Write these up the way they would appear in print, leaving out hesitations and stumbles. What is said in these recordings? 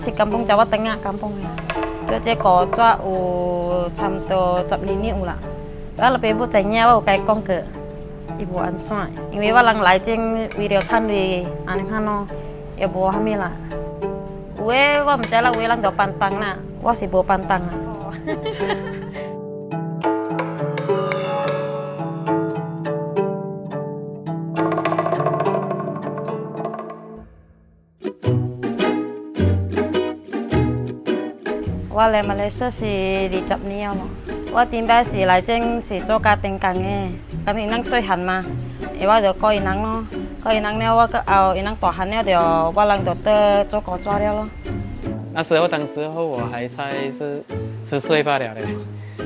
si kampung Jawa Tengah kampungnya. Jadi kota chamto tập lý niệm là đó là bên bố chạy nhau cái con cờ ibu antua因为lang来进 video ท่านวีอันนี้ฮะเนาะอย่าบัวทำมีละเว้ว่ามันจะละเว้ลังเดี๋ยวปันตังน่ะว่าสิบัวปันตังน่ะว่าเลยมาเลยเชื่อสิดีจับเนี้ยมั้งว่าทีมได้สิหลายเจ้งสิโจการเต็งกังไงกันอีนั่งช่วยหันมาว่าเดี๋ยวก็อีนั่งเนาะก็อีนั่งเนี่ยว่าก็เอาอีนั่งต่อหันเนี่ยเดี๋ยวว่าลังเดี๋ยวเตอโจก่อจ้าเดียว咯当时候我还才是10岁罢了嘞。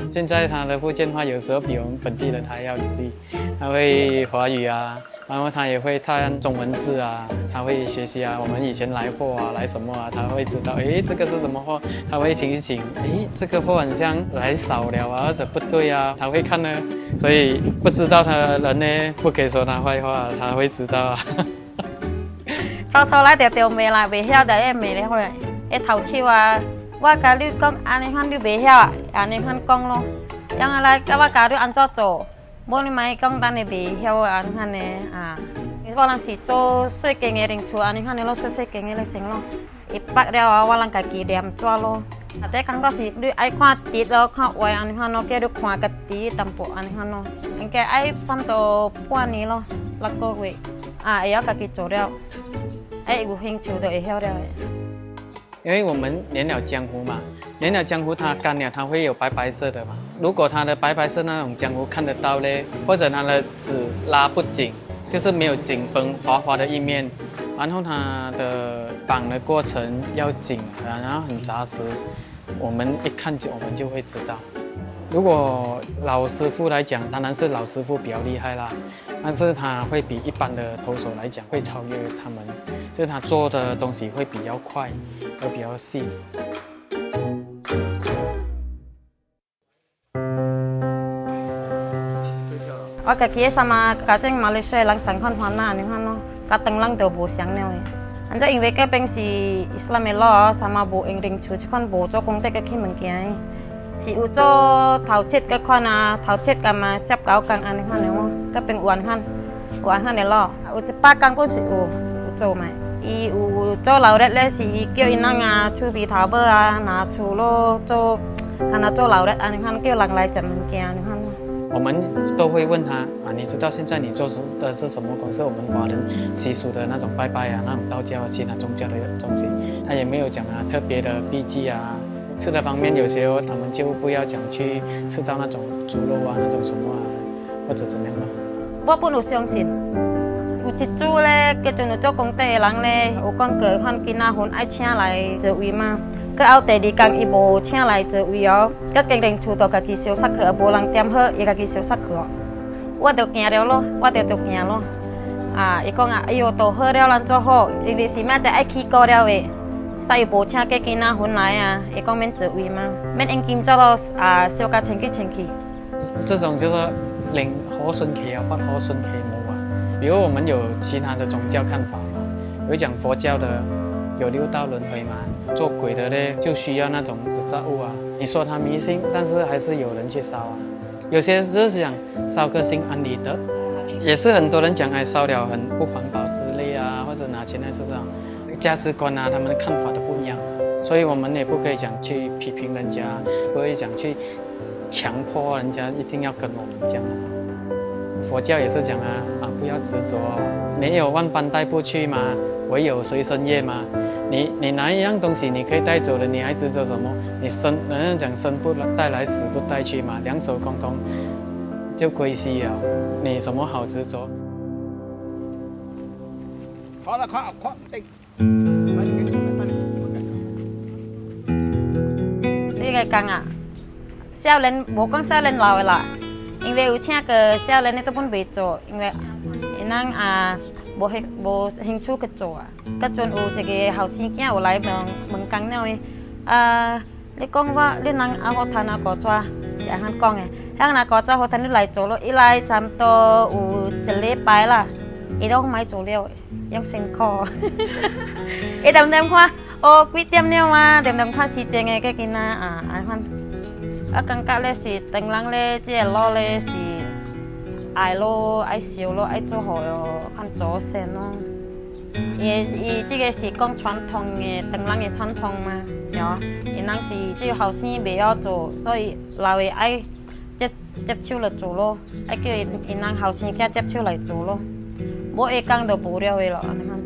现在他的福建话有时候比我们本地的他要流利，他会华语啊，然后他也会看中文字啊，他会学习啊。我们以前来货啊，来什么啊，他会知道，诶，这个是什么货，他会提醒，诶，这个货很像来少了啊，或者不对啊，他会看呢。所以不知道他的人呢，不可以说他坏话，他会知道啊。sau来掉没啦，别晓得没了后来，头七ว่าการดูกล้องอันนี้ฮันดูเบี้ยอันนี้ฮันกล้องลงยังอะไรก็ว่าการดูอันจ่อโจบนนี้ไม่กล้องตาในเบี้ยอันฮันเนี่ยนี่ว่าลังสีโจสวยเก่งเองชัวอันนี้ฮันเนี่ยเราสวยเก่งเองเลยเสียงลงอีปักเดียวว่าลังกะกีเดียมจ่อลงแต่กันก็สิดูไอ้ควาติดแล้วข้าวไว้อันนี้ฮันเนาะแกดูควากะตีตำปอันนี้ฮันเนาะแกไอ้ซ้ำตัวพวกนี้ลงแล้วก็เว้ยไอ้ยกะกีโจเดียวไอ้บุหิงชูตัวไอ้เหี้ยเดียว因为我们年了江湖嘛，年了江湖它干了，它会有白白色的嘛。如果它的白白色那种江湖看得到嘞，或者它的纸拉不紧，就是没有紧绷滑滑的一面，然后它的绑的过程要紧，然后很扎实，我们一看就我们就会知道。如果老师傅来讲，当然是老师傅比较厉害啦，但是他会比一般的投手来讲会超越他们，就是他做的东西会比较快，会比较细。ว่ากับกี้สมากาเจงมาเลเซียหลังสังขารหัวหน้านี่ฮะเนาะกาตังหลังเดียวบูเสียงแนวอันจะอิงเวกเป็นสีอิสลามเมล่อสมาบูเองริงชูชิคอนบูโจกงเตกขี้เหมือนกันสีอุโจเท้าเช็ดก็คอนาเท้าเช็ดกันมาเสียบเกากันอันนี้ฮะเนี่ยก็เป็นอ้วนฮันเนี่ยล่ออุจปากันก็สิอุโจไหมอีอุโจเหล่าเล็ดเล็ดสีเกี่ยวอินังชูบีทาวเบอร์นาชูโลโจกันโจเหล่าเล็ดอันนี้ฮะเกี่ยวหลังไหลจับเหมือนกันนี่ฮะ我们都会问他啊，你知道现在你做的是什么公司？我们华人习俗的那种拜拜啊，那种道教啊，其他宗教的东西，他也没有讲啊特别的避忌啊。吃的方面，有时候他们就不要讲去吃到那种猪肉啊，那种什么啊，或者怎么样了。ว่าปุ่นอุเซียงสินอุจิจูเล่ก็จนอุจกงเตหลังเล่อุกองเกิดขันกินอาหารไอเชียไหลเจอวีมาก็เอาแต่ดีกังอีโบเชียไหลเจอวีอ๋อก็เก่งเร่งชูตัวกะกิเซียวสักเขือโบลังเตรียมเฮอีกะกิเซียวสักเขือว่าเดี๋ยวเงียเดียว咯ว่าเดี๋ยวเงีย咯อีกองไอโยโตเฮเดียวลันจ้าโฮอีวีสิแม่จะไอขี้ก็เดียวเวใส่โบเชียแกกินอาหารไหลอีกองเม่นเจอวีมาเม่นเองกินจ้าเราเซียวกะเชงกี้这种就是领和顺期啊，或和顺期冇啊。比如我们有其他的宗教看法嘛，有讲佛教的有六道轮回嘛，做鬼的呢就需要那种纸扎物啊。你说他迷信，但是还是有人去烧啊。有些就是讲烧个心安理得，也是很多人讲哎烧了很不环保之类啊，或者拿钱来是这样，价值观啊他们的看法都不一样，所以我们也不可以讲去批评人家，不可以讲去强迫人家一定要跟我们讲。佛教也是讲不要执着，没有万般带不去嘛，唯有随身业嘛。你拿一样东西你可以带走的，你还执着什么？你人家讲生不带来，死不带去嘛，两手空空就归西了。你什么好执着？好了，快！นี่ไงกังเซลเลนโบกังเซลเลนเราละ因为有请个小人呢都本未做，因为咱无兴趣去做个阵有一个后生囝有来问讲了你讲你人我谈个抓是安讲的，那个抓我谈你来做咯，一来差不多有一礼拜啦，伊都买做了，用辛苦，伊等看，哦，几点了嘛？点看时间嘅，佢见啊安看。啊，感觉咧是当人咧，即个路咧是爱咯，爱烧咯，爱做好哟，看做先咯。伊这个是讲传统嘅，当人嘅传统嘛，哟。因人是即个后生袂晓做，所以老嘅爱接手来做咯，爱叫因人后生囝接手来做咯。无下工就无了嘅咯，安尼看。